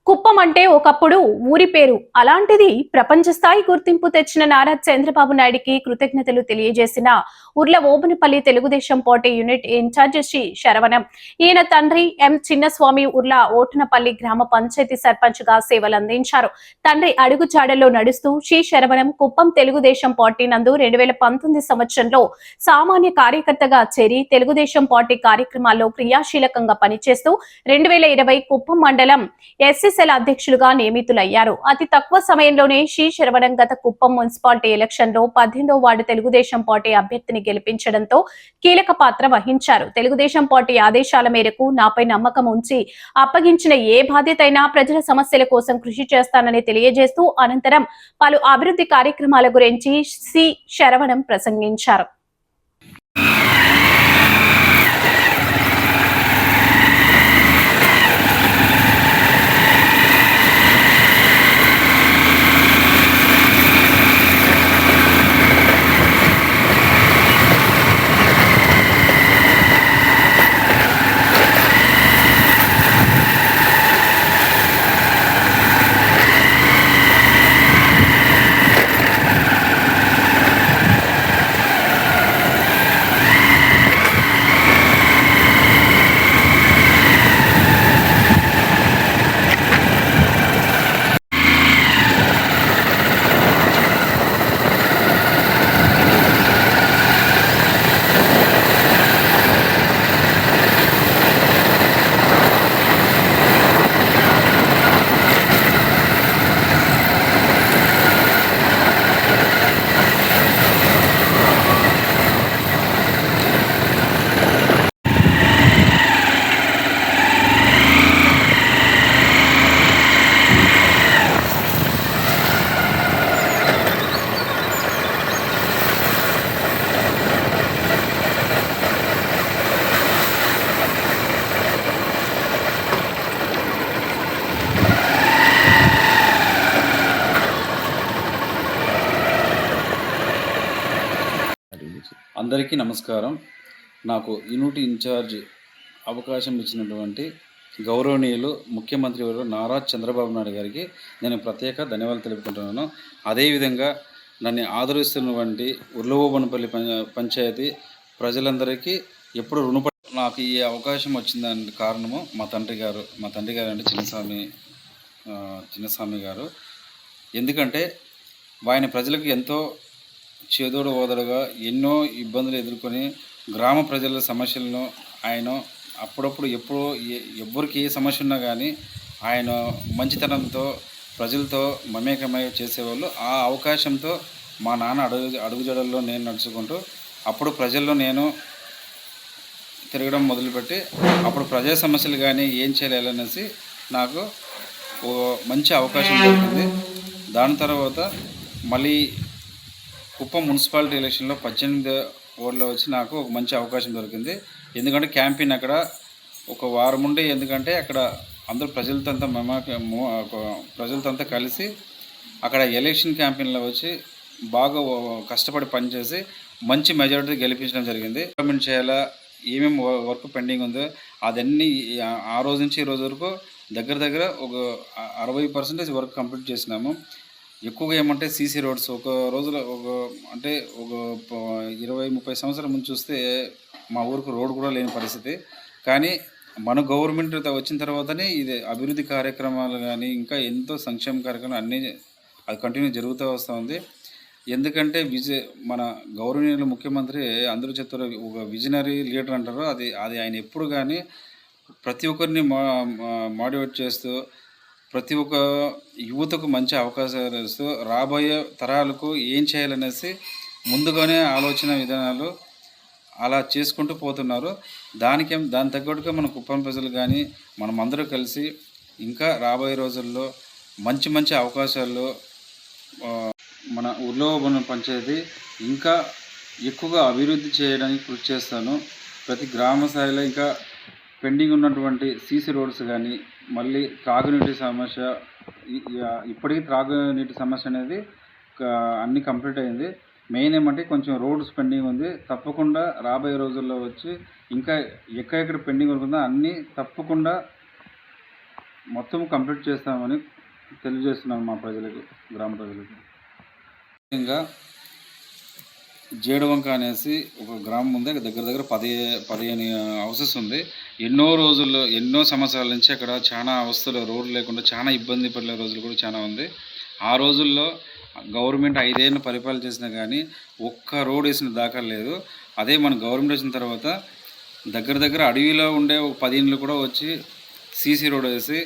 కుప్పం అంటే ఒకప్పుడు ఊరి పేరు. అలాంటిది ప్రపంచ స్థాయి గుర్తింపు తెచ్చిన నారా చంద్రబాబు నాయుడికి కృతజ్ఞతలు తెలియజేసిన Urla Obunapalli Telugu Desam party unit incharge Shri Saravanam. ఈయన తండ్రి ఎం చిన్నస్వామి ఉర్ల ఓటునపల్లి గ్రామ పంచాయతీ సర్పంచ్ గా సేవలందించారు. తండ్రి అడుగుజాడల్లో నడుస్తూ శ్రీ శరవణం కుప్పం తెలుగుదేశం పార్టీ నందు 2019 సంవత్సరంలో సామాన్య కార్యకర్తగా చేరి తెలుగుదేశం పార్టీ కార్యక్రమాల్లో క్రియాశీలకంగా పనిచేస్తూ 2020 కుప్పం మండలం ఎస్ఎస్ఎల్ అధ్యక్షులుగా నియమితులయ్యారు. అతి తక్కువ సమయంలోనే శ్రీ శరవణం గత కుప్పం మున్సిపాలిటీ ఎలక్షన్ లో 18వ వార్డు తెలుగుదేశం పార్టీ అభ్యర్థిని గెలిపించడంతో కీలక పాత్ర వహించారు. తెలుగుదేశం పార్టీ ఆదేశాల మేరకు నాపై నమ్మకం ఉంచి అప్పగించిన ఏ బాధ్యతైనా ప్రజల సమస్యల కోసం కృషి చేస్తానని తెలియజేస్తూ అనంతరం పలు అభివృద్ధి కార్యక్రమాల గురించి సి శరవణం ప్రసంగించారు. అందరికీ నమస్కారం. నాకు యూనిట్ ఇన్ఛార్జ్ అవకాశం ఇచ్చినటువంటి గౌరవనీయులు ముఖ్యమంత్రి నారా చంద్రబాబు నాయుడు గారికి నేను ప్రత్యేక ధన్యవాదాలు తెలుపుకుంటున్నాను. అదేవిధంగా నన్ను ఆదరిస్తున్నటువంటి ఉర్లవోబనపల్లి పంచాయతీ ప్రజలందరికీ ఎప్పుడు రుణపడి నాకు ఈ అవకాశం వచ్చిందని కారణము మా తండ్రి గారు అంటే చిన్నస్వామి గారు. ఎందుకంటే ఆయన ప్రజలకు ఎంతో చేదోడు ఓదడుగా ఎన్నో ఇబ్బందులు ఎదుర్కొని గ్రామ ప్రజల సమస్యలను ఆయన అప్పుడప్పుడు ఎవ్వరికి ఏ సమస్య ఉన్నా కానీ ఆయన మంచితనంతో ప్రజలతో మమేకమై చేసేవాళ్ళు. ఆ అవకాశంతో మా నాన్న అడుగుజాడల్లో నేను నడుచుకుంటూ అప్పుడు ప్రజల్లో నేను తిరగడం మొదలుపెట్టి అప్పుడు ప్రజా సమస్యలు కానీ ఏం చేయాలనేసి నాకు మంచి అవకాశం దొరికింది. దాని తర్వాత మళ్ళీ కుప్పం మున్సిపాలిటీ ఎలక్షన్లో 18 ఓట్లలో వచ్చి నాకు ఒక మంచి అవకాశం దొరికింది. ఎందుకంటే క్యాంపెయిన్ అక్కడ ఒక వారం ఉండే, ఎందుకంటే అక్కడ అందరూ ప్రజలతో కలిసి అక్కడ ఎలక్షన్ క్యాంపెయిన్లో వచ్చి బాగా కష్టపడి పనిచేసి మంచి మెజారిటీ గెలిపించడం జరిగింది. డెవలప్మెంట్ చేయాలా, ఏమేమి వర్క్ పెండింగ్ ఉందో అదన్నీ ఆ రోజు నుంచి ఈ రోజు వరకు దగ్గర ఒక 60% వర్క్ కంప్లీట్ చేసినాము. ఎక్కువగా ఏమంటే సీసీ రోడ్స్ ఒక రోజులో ఒక 20-30 సంవత్సరాల ముందు చూస్తే మా ఊరికి రోడ్ కూడా లేని పరిస్థితి. కానీ మన గవర్నమెంట్ వచ్చిన తర్వాతనే ఇది అభివృద్ధి కార్యక్రమాలు కానీ ఇంకా ఎంతో సంక్షేమ కార్యక్రమాలు అన్నీ అది కంటిన్యూ జరుగుతూ వస్తూ ఉంది. ఎందుకంటే మన గౌరవనీయులు ముఖ్యమంత్రి అందరూ చెప్తారు, ఒక విజనరీ లీడర్ అంటారు. అది ఆయన ఎప్పుడు కానీ ప్రతి ఒక్కరిని మోటివేట్ చేస్తూ ప్రతి ఒక్క యువతకు మంచి అవకాశాలు ఇస్తూ రాబోయే తరాలకు ఏం చేయాలనేసి ముందుగానే ఆలోచన విధానాలు అలా చేసుకుంటూ పోతున్నారు. దాని తగ్గట్టుగా మన కుప్పం ప్రజలు కానీ మనమందరూ కలిసి ఇంకా రాబోయే రోజుల్లో మంచి అవకాశాలు మన ఉర్లవోబన పంచాయతీ ఇంకా ఎక్కువగా అభివృద్ధి చేయడానికి కృషి చేస్తాను. ప్రతి గ్రామ స్థాయిలో ఇంకా పెండింగ్ ఉన్నటువంటి సీసీ రోడ్స్ కానీ, మళ్ళీ త్రాగునీటి సమస్య, ఇప్పటికీ త్రాగునీటి సమస్య అనేది అన్నీ కంప్లీట్ అయింది. మెయిన్ ఏమంటే కొంచెం రోడ్స్ పెండింగ్ ఉంది. తప్పకుండా రాబోయే రోజుల్లో వచ్చి ఇంకా ఎక్కడెక్కడ పెండింగ్ ఉంటుందో అన్నీ తప్పకుండా మొత్తం కంప్లీట్ చేస్తామని తెలియజేస్తున్నాను మా ప్రజలకు, గ్రామ ప్రజలకు. ఇంకా జేడువంక అనేసి ఒక గ్రామం ఉంది. దగ్గర దగ్గర 15 హౌసెస్ ఉంది. ఎన్నో సంవత్సరాల నుంచి అక్కడ చాలా అవస్థలు, రోడ్లు లేకుండా చాలా ఇబ్బంది పడిన రోజులు కూడా చాలా ఉంది. ఆ రోజుల్లో గవర్నమెంట్ 5 ఏళ్ళు పరిపాలన చేసినా కానీ ఒక్క రోడ్ వేసిన దాఖలు లేదు. అదే మన గవర్నమెంట్ వచ్చిన తర్వాత దగ్గర దగ్గర అడవిలో ఉండే ఒక 10 ఇండ్లు కూడా వచ్చి సీసీ రోడ్ వేసి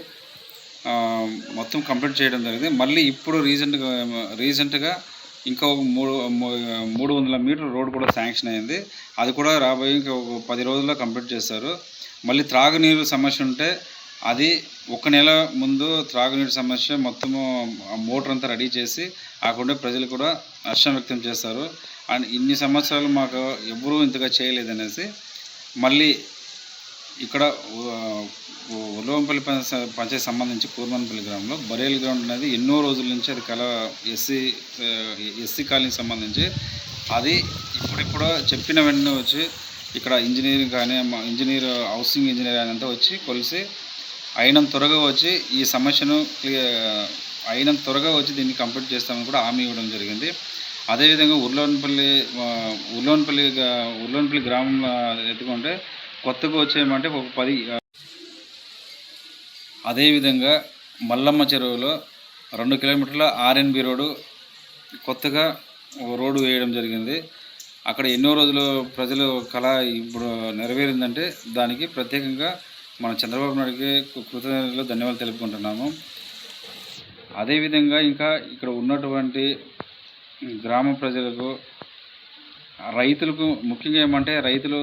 మొత్తం కంప్లీట్ చేయడం జరిగింది. మళ్ళీ ఇప్పుడు రీసెంట్గా ఇంకా ఒక 300 మీటర్ల రోడ్ కూడా శాంక్షన్ అయింది. అది కూడా రాబోయే ఇంకా ఒక 10 రోజుల్లో కంప్లీట్ చేస్తారు. మళ్ళీ త్రాగునీరు సమస్య ఉంటే అది 1 నెల ముందు త్రాగునీరు సమస్య మొత్తము మోటార్ అంతా రెడీ చేసి అక్కడుండే ప్రజలు కూడా హర్షం వ్యక్తం చేస్తారు. అండ్ ఇన్ని సంవత్సరాలు మాకు ఎవరూ ఇంతగా చేయలేదనేసి మళ్ళీ ఇక్కడ ఉలవంపల్లి పంచాయతీ సంబంధించి కూర్మన్పల్లి గ్రామంలో బరేల్ గ్రౌండ్ అనేది ఎన్నో రోజుల నుంచి అది ఎస్సీ కాలనీకి సంబంధించి అది ఇప్పుడిప్పుడు చెప్పిన వెంటనే వచ్చి ఇక్కడ ఇంజనీరింగ్ కానీ హౌసింగ్ ఇంజనీర్ అంతా వచ్చి కొలిసి అయినంత త్వరగా వచ్చి ఈ సమస్యను అయినంత త్వరగా వచ్చి దీన్ని కంప్లీట్ చేస్తామని కూడా హామీ ఇవ్వడం జరిగింది. అదేవిధంగా ఉర్లవన్పల్లి గ్రామం ఎత్తుకుంటే కొత్తగా వచ్చేయమంటే ఒక 10. అదేవిధంగా మల్లమ్మ చెరువులో 2 కిలోమీటర్ల ఆర్ఎన్బి రోడ్డు కొత్తగా రోడ్డు వేయడం జరిగింది. అక్కడ ఎన్నో రోజులు ప్రజలు కళ ఇప్పుడు నెరవేరిందంటే దానికి ప్రత్యేకంగా మన చంద్రబాబు నాయుడికి కృతజ్ఞతలు, ధన్యవాదాలు తెలుపుకుంటున్నాము. అదేవిధంగా ఇంకా ఇక్కడ ఉన్నటువంటి గ్రామ ప్రజలకు, రైతులకు ముఖ్యంగా ఏమంటే రైతులు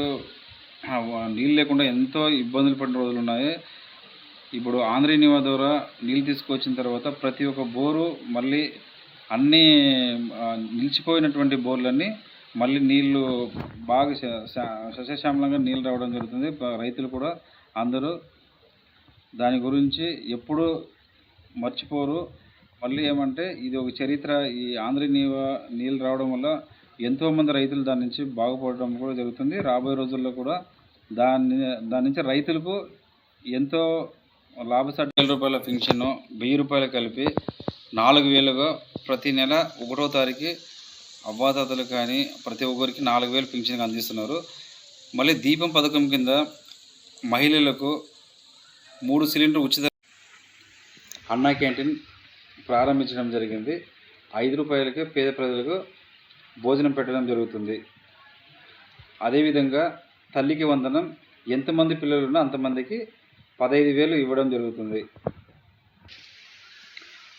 నీళ్ళు లేకుండా ఎంతో ఇబ్బందులు పడిన రోజులు ఉన్నాయి. ఇప్పుడు ఆంధ్రీనివా ద్వారా నీళ్ళు తీసుకొచ్చిన తర్వాత ప్రతి ఒక్క బోరు మళ్ళీ అన్నీ నిలిచిపోయినటువంటి బోర్లన్నీ మళ్ళీ నీళ్లు బాగా సస్యశ్యామలంగా నీళ్ళు రావడం జరుగుతుంది. రైతులు కూడా అందరూ దాని గురించి ఎప్పుడూ మర్చిపోరు. మళ్ళీ ఏమంటే ఇది ఒక చరిత్ర. ఈ ఆంధ్రీనివా నీళ్ళు రావడం వల్ల ఎంతోమంది రైతులు దాని నుంచి బాగుపడడం కూడా జరుగుతుంది. రాబోయే రోజుల్లో కూడా దాని నుంచి రైతులకు ఎంతో లాభసాటి. 1000 రూపాయల పెన్షన్ 1000 రూపాయలు కలిపి 4000గా ప్రతి నెల 1వ తారీఖు అవ్వాతాతలు కానీ ప్రతి ఒక్కరికి 4000 పెన్షన్ అందిస్తున్నారు. మళ్ళీ దీపం పథకం కింద మహిళలకు 3 సిలిండర్ ఉచిత అన్నా క్యాంటీన్ ప్రారంభించడం జరిగింది. 5 రూపాయలకి పేద ప్రజలకు భోజనం పెట్టడం జరుగుతుంది. అదేవిధంగా తల్లికి వందనం, ఎంతమంది పిల్లలున్నా అంతమందికి 15,000 ఇవ్వడం జరుగుతుంది.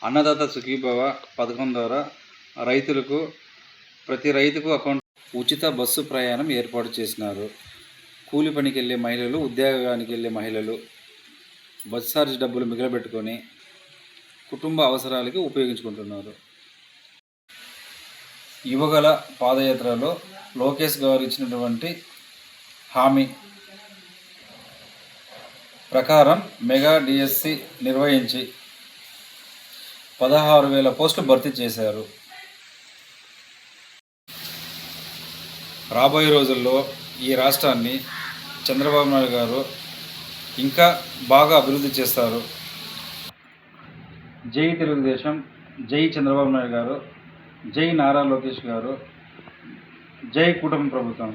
అన్నదాత సుఖీభవ పథకం ద్వారా రైతులకు ప్రతి రైతుకు అకౌంట్ ఉచిత బస్సు ప్రయాణం ఏర్పాటు చేసినారు. కూలి పనికి వెళ్ళే మహిళలు, ఉద్యోగానికి వెళ్ళే మహిళలు బస్ ఛార్జ్ డబ్బులు మిగలబెట్టుకొని కుటుంబ అవసరాలకి ఉపయోగించుకుంటున్నారు. యువగల పాదయాత్రలో లోకేష్ గారు ఇచ్చినటువంటి హామీ ప్రకారం మెగా డిఎస్సి నిర్వహించి 16,000 పోస్టులు భర్తీ చేశారు. రాబోయే రోజుల్లో ఈ రాష్ట్రాన్ని చంద్రబాబు నాయుడు గారు ఇంకా బాగా అభివృద్ధి చేస్తారు. జై తెలుగుదేశం, జై చంద్రబాబు నాయుడు గారు, జై నారా లోకేష్ గారు, జై కూటమి ప్రభుత్వం.